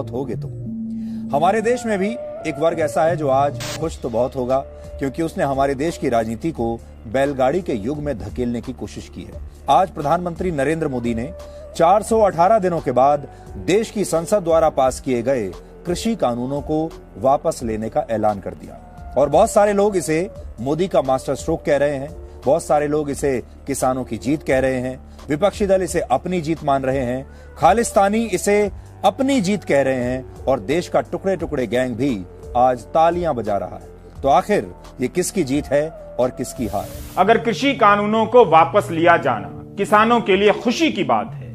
बहुत होगे तुम। हमारे देश में भी एक वर्ग ऐसा है जो आज खुश तो बहुत होगा, क्योंकि उसने हमारे देश की राजनीति को बैलगाड़ी के युग में धकेलने की कोशिश की है। आज प्रधानमंत्री नरेंद्र मोदी ने 418 दिनों के बाद देश की संसद द्वारा पास किए गए कृषि कानूनों को वापस लेने का ऐलान कर दिया। और बहुत सारे लोग इसे मोदी का मास्टर स्ट्रोक कह रहे हैं, बहुत सारे लोग इसे किसानों की जीत कह रहे हैं, विपक्षी दल इसे अपनी जीत मान रहे हैं, खालिस्तानी इसे अपनी जीत कह रहे हैं, और देश का टुकड़े टुकड़े गैंग भी आज तालियां बजा रहा है। तो आखिर ये किसकी जीत है और किसकी हार? अगर कृषि कानूनों को वापस लिया जाना किसानों के लिए खुशी की बात है,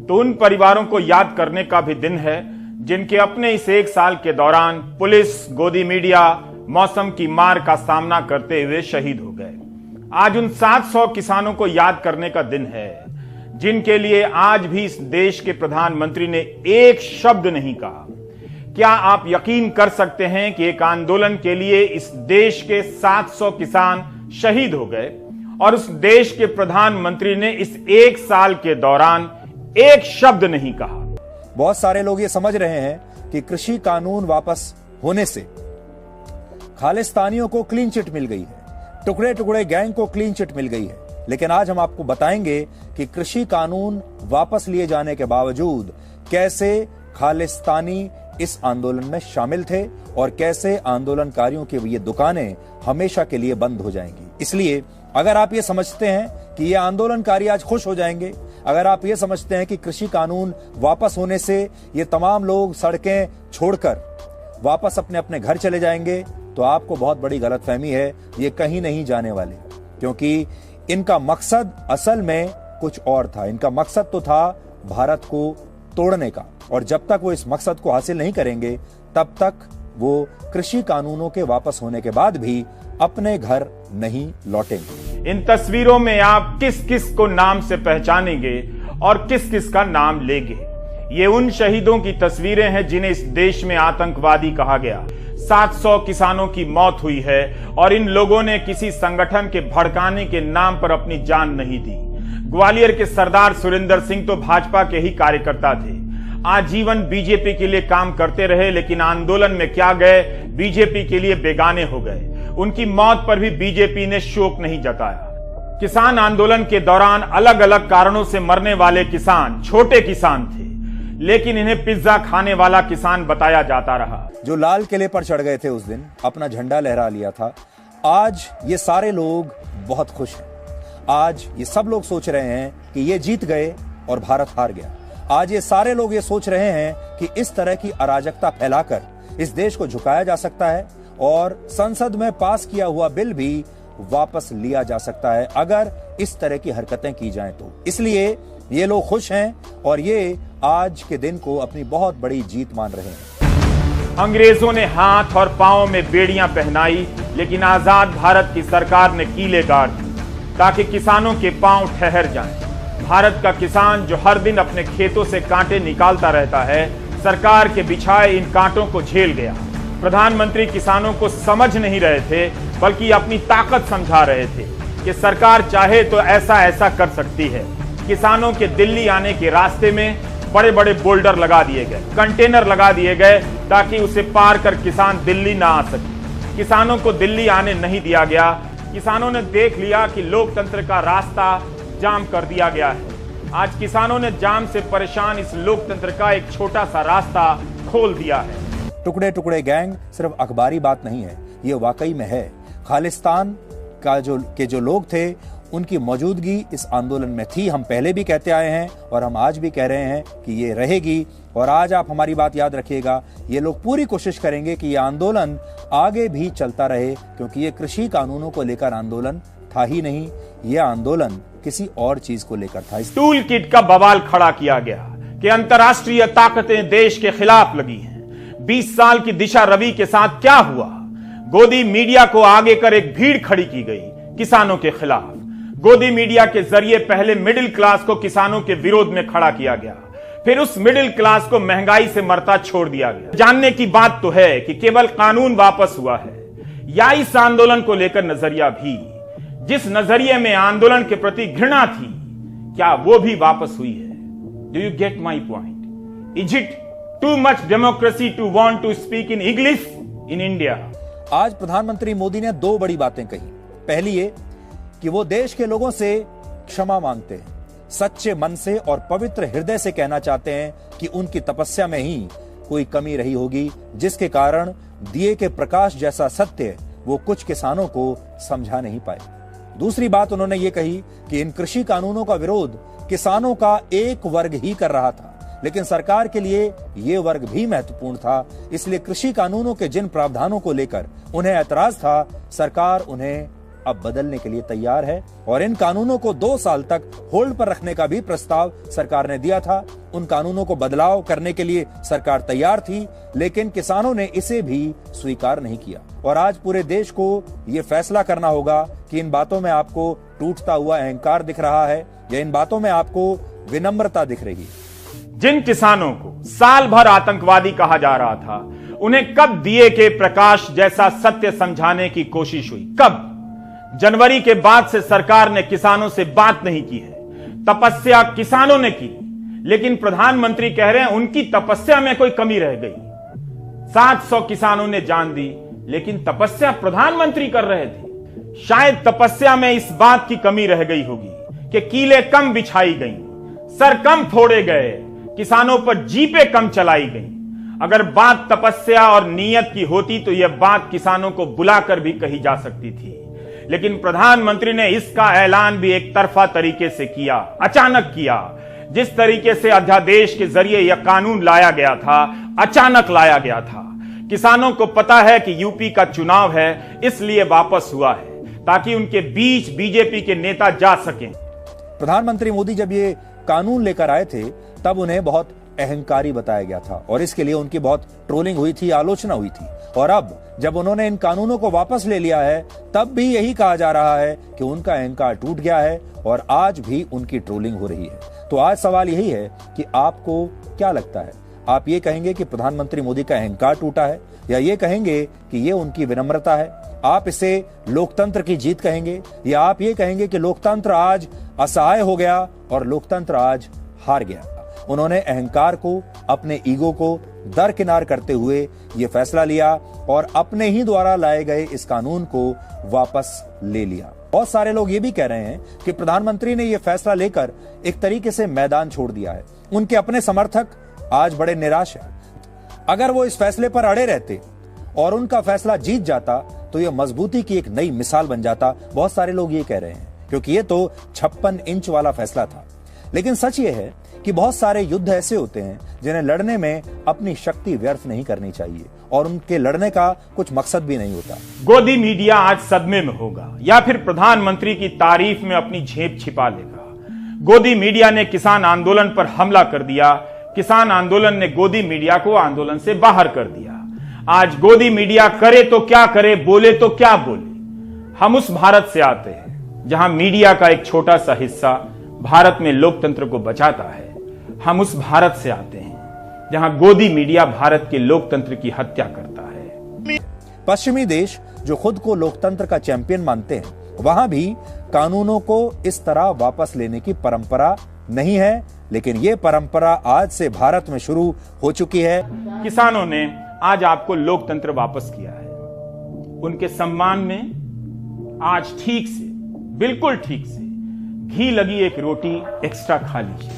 तो उन परिवारों को याद करने का भी दिन है जिनके अपने इस एक साल के दौरान पुलिस, गोदी मीडिया, मौसम की मार का सामना करते हुए शहीद हो गए। आज उन 700 किसानों को याद करने का दिन है जिनके लिए आज भी इस देश के प्रधानमंत्री ने एक शब्द नहीं कहा। क्या आप यकीन कर सकते हैं कि एक आंदोलन के लिए इस देश के 700 किसान शहीद हो गए और उस देश के प्रधानमंत्री ने इस एक साल के दौरान एक शब्द नहीं कहा? बहुत सारे लोग ये समझ रहे हैं कि कृषि कानून वापस होने से खालिस्तानियों को क्लीन चिट मिल गई है, टुकड़े टुकड़े गैंग को क्लीन चिट मिल गई है। लेकिन आज हम आपको बताएंगे कि कृषि कानून वापस लिए जाने के बावजूद कैसे खालिस्तानी इस आंदोलन में शामिल थे और कैसे आंदोलनकारियों की ये दुकानें हमेशा के लिए बंद हो जाएंगी। इसलिए अगर आप ये समझते हैं कि ये आंदोलनकारी आज खुश हो जाएंगे, अगर आप ये समझते हैं कि कृषि कानून वापस होने से ये तमाम लोग सड़कें छोड़कर वापस अपने अपने घर चले जाएंगे, तो आपको बहुत बड़ी गलतफहमी है। ये कहीं नहीं जाने वाले, क्योंकि इनका मकसद असल में कुछ और था। इनका मकसद तो था भारत को तोड़ने का, और जब तक वो इस मकसद को हासिल नहीं करेंगे तब तक वो कृषि कानूनों के वापस होने के बाद भी अपने घर नहीं लौटेंगे। इन तस्वीरों में आप किस किस को नाम से पहचानेंगे और किस किस का नाम लेंगे? ये उन शहीदों की तस्वीरें हैं जिन्हें इस देश में आतंकवादी कहा गया। 700 किसानों की मौत हुई है और इन लोगों ने किसी संगठन के भड़काने के नाम पर अपनी जान नहीं दी। ग्वालियर के सरदार सुरेंद्र सिंह तो भाजपा के ही कार्यकर्ता थे, आजीवन बीजेपी के लिए काम करते रहे, लेकिन आंदोलन में क्या गए, बीजेपी के लिए बेगाने हो गए। उनकी मौत पर भी बीजेपी ने शोक नहीं जताया। किसान आंदोलन के दौरान अलग अलग कारणों से मरने वाले किसान छोटे किसान थे, लेकिन इन्हें पिज्जा खाने वाला किसान बताया जाता रहा। जो लाल किले पर चढ़ गए थे उस दिन, अपना झंडा लहरा लिया था, आज ये सारे लोग बहुत खुश हैं। आज ये सब लोग सोच रहे हैं कि ये जीत गए और भारत हार गया। आज ये सारे लोग ये सोच रहे हैं कि इस तरह की अराजकता फैलाकर इस देश को झुकाया जा सकता है और संसद में पास किया हुआ बिल भी वापस लिया जा सकता है अगर इस तरह की हरकतें की जाएं तो। इसलिए ये लोग खुश हैं और ये आज के दिन को अपनी बहुत बड़ी जीत मान रहे हैं। अंग्रेजों ने हाथ और पांव में बेड़ियां पहनाई, लेकिन आजाद भारत की सरकार ने कीले गाड़ दी ताकि किसानों के पांव ठहर जाएं। भारत का किसान जो हर दिन अपने खेतों से कांटे निकालता रहता है, सरकार के बिछाए इन कांटों को झेल गया। प्रधानमंत्री किसानों को समझ नहीं रहे थे, बल्कि अपनी ताकत समझा रहे थे कि सरकार चाहे तो ऐसा ऐसा कर सकती है। किसानों के दिल्ली आने के रास्ते में बड़े बड़े बोल्डर लगा दिए गए, कंटेनर लगा दिए गए ताकि उसे पार कर किसान दिल्ली ना आ सके। किसानों को दिल्ली आने नहीं दिया गया। किसानों ने देख लिया कि लोकतंत्र का रास्ता जाम कर दिया गया है। आज किसानों ने जाम से परेशान इस लोकतंत्र का एक छोटा सा रास्ता खोल दिया है। टुकड़े टुकड़े गैंग सिर्फ अखबारी बात नहीं है, ये वाकई में है। खालिस्तान का जो लोग थे, उनकी मौजूदगी इस आंदोलन में थी। हम पहले भी कहते आए हैं और हम आज भी कह रहे हैं कि ये रहेगी। और आज आप हमारी बात याद रखिएगा, ये लोग पूरी कोशिश करेंगे कि ये आंदोलन आगे भी चलता रहे, क्योंकि ये कृषि कानूनों को लेकर आंदोलन था ही नहीं, ये आंदोलन किसी और चीज को लेकर था। टूल किट का बवाल खड़ा किया गया कि अंतर्राष्ट्रीय ताकतें देश के खिलाफ लगी हैं। 20 साल की दिशा रवि के साथ क्या हुआ? गोदी मीडिया को आगे कर एक भीड़ खड़ी की गई किसानों के खिलाफ। गोदी मीडिया के जरिए पहले मिडिल क्लास को किसानों के विरोध में खड़ा किया गया, फिर उस मिडिल क्लास को महंगाई से मरता छोड़ दिया गया। जानने की बात तो है कि केवल कानून वापस हुआ है या इस आंदोलन को लेकर नजरिया भी, जिस नजरिए में आंदोलन के प्रति घृणा थी, क्या वो भी वापस हुई है? Do you get my point? Is it Too much democracy to want to speak in English in India. आज प्रधानमंत्री मोदी ने दो बड़ी बातें कही। पहली ये कि वो देश के लोगों से क्षमा मांगते हैं, सच्चे मन से और पवित्र हृदय से कहना चाहते हैं कि उनकी तपस्या में ही कोई कमी रही होगी, जिसके कारण दिए के प्रकाश जैसा सत्य वो कुछ किसानों को समझा नहीं पाए। दूसरी बात उन्होंने ये कही कि इन कृषि कानूनों का विरोध किसानों का एक वर्ग ही कर रहा था, लेकिन सरकार के लिए ये वर्ग भी महत्वपूर्ण था। इसलिए कृषि कानूनों के जिन प्रावधानों को लेकर उन्हें ऐतराज था, सरकार उन्हें अब बदलने के लिए तैयार है और इन कानूनों को 2 साल तक होल्ड पर रखने का भी प्रस्ताव सरकार ने दिया था। उन कानूनों को बदलाव करने के लिए सरकार तैयार थी, लेकिन किसानों ने इसे भी स्वीकार नहीं किया। और आज पूरे देश को यह फैसला करना होगा कि इन बातों में आपको टूटता हुआ अहंकार दिख रहा है या इन बातों में आपको विनम्रता दिख रही है। जिन किसानों को साल भर आतंकवादी कहा जा रहा था, उन्हें कब दिए के प्रकाश जैसा सत्य समझाने की कोशिश हुई? कब? जनवरी के बाद से सरकार ने किसानों से बात नहीं की है। तपस्या किसानों ने की, लेकिन प्रधानमंत्री कह रहे हैं उनकी तपस्या में कोई कमी रह गई। 700 किसानों ने जान दी, लेकिन तपस्या प्रधानमंत्री कर रहे थे। शायद तपस्या में इस बात की कमी रह गई होगी कि कीलें कम बिछाई गई, सर कम फोड़े गए, किसानों पर जीपें कम चलाई गई। अगर बात तपस्या और नीयत की होती तो यह बात किसानों को बुलाकर भी कही जा सकती थी, लेकिन प्रधानमंत्री ने इसका ऐलान भी एक तरफा तरीके से किया, अचानक किया। जिस तरीके से अध्यादेश के जरिए यह कानून लाया गया था, अचानक लाया गया था। किसानों को पता है कि यूपी का चुनाव है, इसलिए वापस हुआ है, ताकि उनके बीच बीजेपी के नेता जा सकें। प्रधानमंत्री मोदी जब ये कानून लेकर आए थे, तब उन्हें बहुत अहंकारी बताया गया था और इसके लिए उनकी बहुत ट्रोलिंग हुई थी, आलोचना हुई थी। और अब जब उन्होंने इन कानूनों को वापस ले लिया है, तब भी यही कहा जा रहा है कि उनका अहंकार टूट गया है और आज भी उनकी ट्रोलिंग हो रही है। तो आज सवाल यही है कि आपको क्या लगता है? आप ये कहेंगे कि प्रधानमंत्री मोदी का अहंकार टूटा है, या ये कहेंगे कि ये उनकी विनम्रता है? आप इसे लोकतंत्र की जीत कहेंगे, या आप ये कहेंगे कि लोकतंत्र आज असहाय हो गया और लोकतंत्र आज हार गया? उन्होंने अहंकार को, अपने ईगो को दरकिनार करते हुए ये फैसला लिया और अपने ही द्वारा लाए गए इस कानून को वापस ले लिया। बहुत सारे लोग ये भी कह रहे हैं कि प्रधानमंत्री ने यह फैसला लेकर एक तरीके से मैदान छोड़ दिया है। उनके अपने समर्थक आज बड़े निराश हैं। अगर वो इस फैसले पर अड़े रहते और उनका फैसला जीत जाता तो यह मजबूती की एक नई मिसाल बन जाता। बहुत सारे लोग ये कह रहे हैं, क्योंकि ये तो 56 इंच वाला फैसला था। लेकिन सच ये है कि बहुत सारे युद्ध ऐसे होते हैं जिन्हें लड़ने में अपनी शक्ति व्यर्थ नहीं करनी चाहिए और उनके लड़ने का कुछ मकसद भी नहीं होता। गोदी मीडिया आज सदमे में होगा या फिर प्रधानमंत्री की तारीफ में अपनी झेप छिपा लेगा। गोदी मीडिया ने किसान आंदोलन पर हमला कर दिया, किसान आंदोलन ने गोदी मीडिया को आंदोलन से बाहर कर दिया। आज गोदी मीडिया करे तो क्या करे, बोले तो क्या बोले। हम उस भारत से आते हैं जहां मीडिया का एक छोटा सा हिस्सा भारत में लोकतंत्र को बचाता है। हम उस भारत से आते हैं जहां गोदी मीडिया भारत के लोकतंत्र की हत्या करता है। पश्चिमी देश जो खुद को लोकतंत्र का चैंपियन मानते हैं, वहां भी कानूनों को इस तरह वापस लेने की परंपरा नहीं है, लेकिन यह परंपरा आज से भारत में शुरू हो चुकी है। किसानों ने आज आपको लोकतंत्र वापस किया है। उनके सम्मान में आज ठीक से, बिल्कुल ठीक से घी लगी एक रोटी एक्स्ट्रा खा लीजिए।